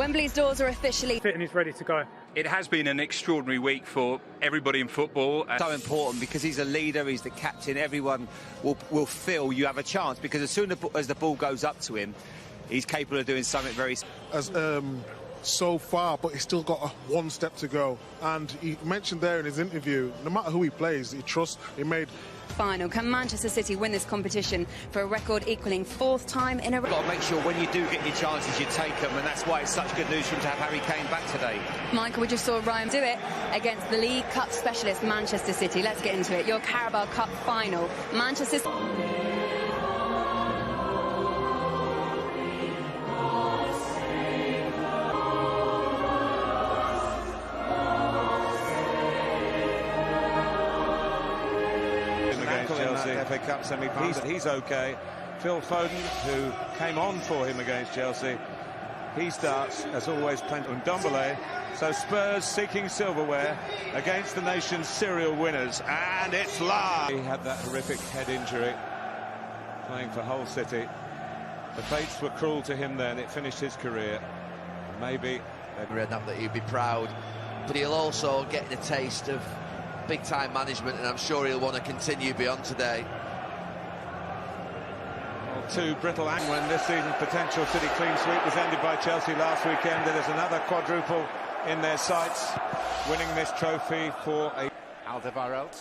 Wembley's doors are officially fit and he's ready to go. It has been an extraordinary week for everybody in football. So important because he's a leader, he's the captain. Everyone will feel you have a chance because as soon as the ball goes up to him, he's capable of doing something very. So far, but he's still got one step to go. And he mentioned there in his interview, no matter who he plays, he trusts. He made. Final. Can Manchester City win this competition for a record equaling 4th time in a row? You've got to make sure when you do get your chances, you take them, and that's why it's such good news for him to have Harry Kane back today. Michael, we just saw Ryan do it against the League Cup specialist Manchester City. Let's get into it. Your Carabao Cup final. Manchester City. FA Cup semi-final, he's okay. Phil Foden, who came on for him against Chelsea, he starts, as always, plenty of Ndombele. So Spurs seeking silverware against the nation's serial winners, and it's live. He had that horrific head injury playing for Hull City. The fates were cruel to him then. It finished his career. Maybe that he'd be proud, but he'll also get a taste of big-time management, and I'm sure he'll want to continue beyond today. Well, too brittle, and when this season's potential City clean sweep was ended by Chelsea last weekend, there's another quadruple in their sights, winning this trophy for a... Alderweireld.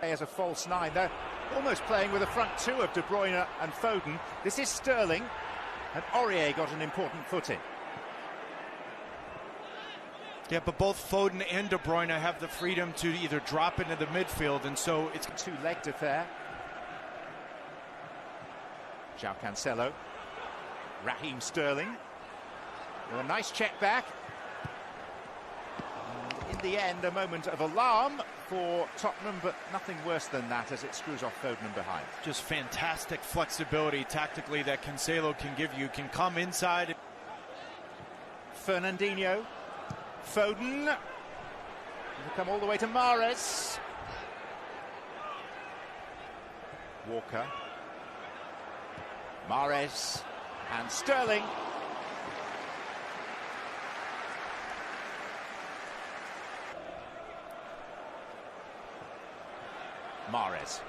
As a false nine, they're almost playing with a front two of De Bruyne and Foden. This is Sterling, and Aurier got an important foot in. Yeah, but both Foden and De Bruyne have the freedom to either drop into the midfield, and so it's a two-legged affair. João Cancelo, Raheem Sterling, with a nice check back. And in the end, a moment of alarm for Tottenham, but nothing worse than that as it screws off Foden behind. Just fantastic flexibility tactically that Cancelo can give you. Can come inside. Fernandinho. Foden. He'll come all the way to Mahrez. Walker. Mahrez. And Sterling. Mahrez.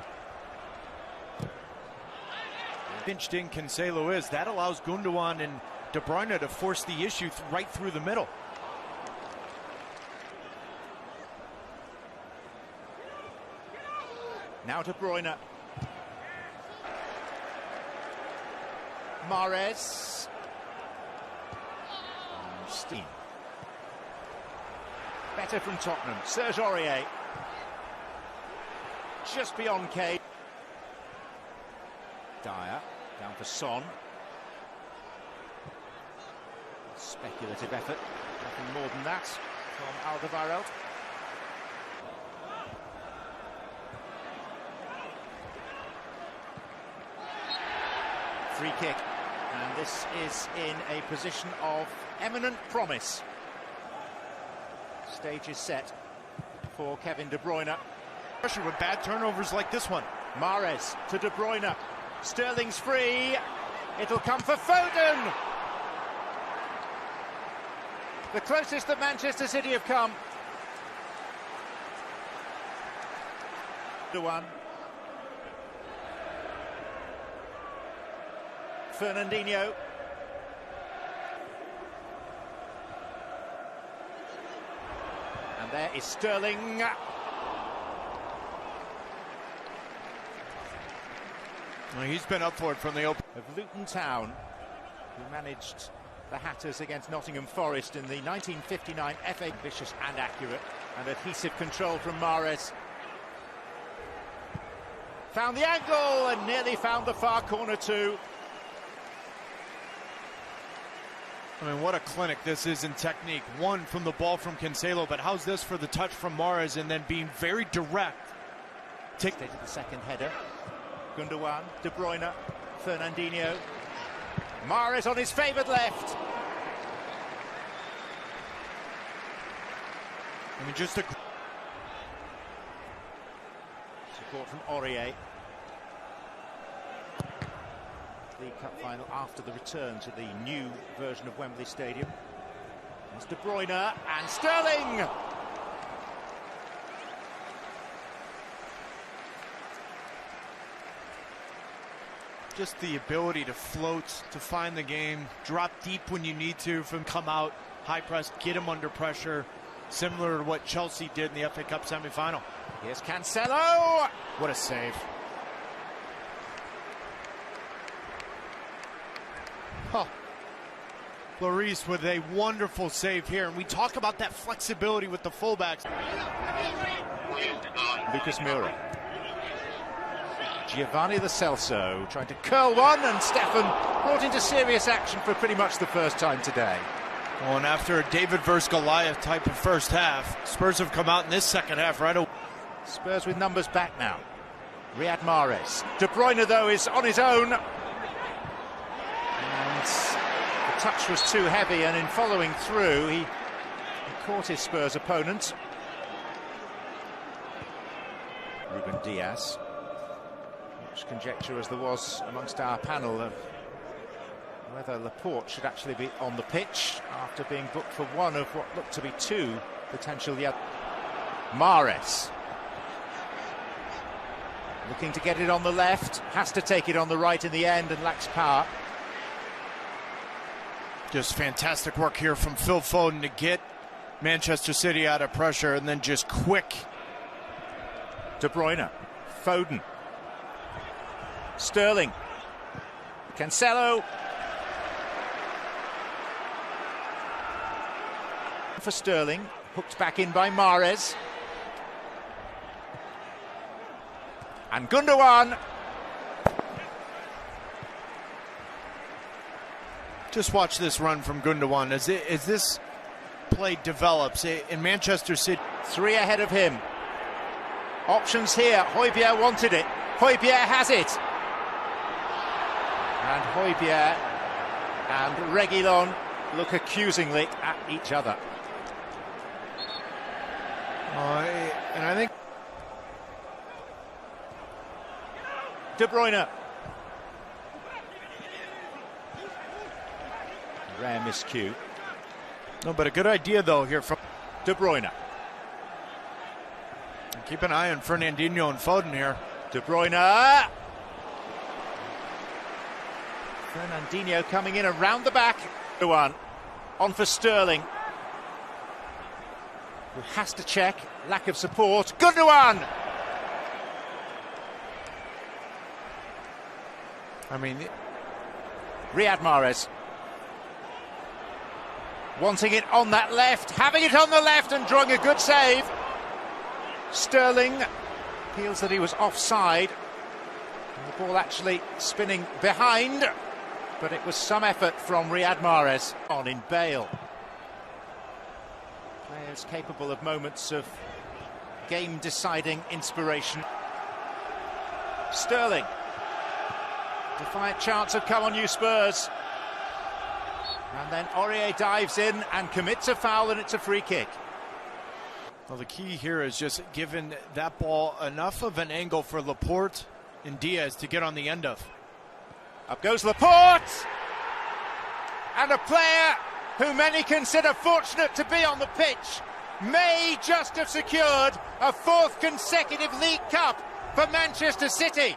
Pinched in Cancelo is. That allows Gundogan and De Bruyne to force the issue right through the middle. Now De Bruyne. Mahrez. Steen. Better from Tottenham. Serge Aurier. Just beyond Kane. Dyer. Down for Son. Speculative effort. Nothing more than that from Alderweireld. Free kick, and this is in a position of eminent promise. Stage is set for Kevin De Bruyne. Pressure with bad turnovers like this one. Mahrez to De Bruyne. Sterling's free. It'll come for Foden. The closest that Manchester City have come. The one. Fernandinho. And there is Sterling. Well, he's been up for it from the open. Of Luton Town, who managed the Hatters against Nottingham Forest in the 1959 FA. Vicious and accurate, and adhesive control from Mahrez. Found the angle and nearly found the far corner too. I mean, what a clinic this is in technique. One from the ball from Cancelo, but how's this for the touch from Mahrez and then being very direct? Take to the second header. Gundogan, De Bruyne, Fernandinho. Mahrez on his favoured left. I mean, just a... Support from Aurier. League Cup final after the return to the new version of Wembley Stadium. There's De Bruyne and Sterling! Just the ability to float, to find the game, drop deep when you need to, from come out, high press, get him under pressure, similar to what Chelsea did in the FA Cup semi-final. Here's Cancelo! What a save. Oh. Lloris with a wonderful save here, and we talk about that flexibility with the fullbacks. Lucas Moura. Giovanni Lo Celso trying to curl one, and Stefan brought into serious action for pretty much the first time today. Well, and after a David versus Goliath type of first half, Spurs have come out in this second half right away. Spurs with numbers back now. Riyad Mahrez. De Bruyne, though, is on his own. And the touch was too heavy, and in following through, he caught his Spurs opponent. Ruben Diaz. Much conjecture as there was amongst our panel of whether Laporte should actually be on the pitch after being booked for one of what looked to be two potential yellow. Mahrez. Looking to get it on the left, has to take it on the right in the end and lacks power. Just fantastic work here from Phil Foden to get Manchester City out of pressure, and then just quick. De Bruyne, Foden, Sterling, Cancelo. For Sterling, hooked back in by Mahrez. And Gundogan. Just watch this run from Gundogan as this play develops in Manchester City. Three ahead of him. Options here. Højbjerg wanted it. Højbjerg has it. And Højbjerg and Reguilon look accusingly at each other. And I think De Bruyne. Rare miscue. No, but a good idea though here from De Bruyne. Keep an eye on Fernandinho and Foden here. De Bruyne. Fernandinho coming in around the back. One on for Sterling, who has to check. Lack of support. Gundogan. I mean, Riyad Mahrez wanting it on that left, having it on the left and drawing a good save. Sterling feels that he was offside. And the ball actually spinning behind, but it was some effort from Riyad Mahrez on in Bale. Players capable of moments of game-deciding inspiration. Sterling. Defiant chance of come on you Spurs. And then Aurier dives in and commits a foul, and it's a free kick. Well, the key here is just giving that ball enough of an angle for Laporte and Diaz to get on the end of. Up goes Laporte! And a player who many consider fortunate to be on the pitch may just have secured a fourth consecutive League Cup for Manchester City.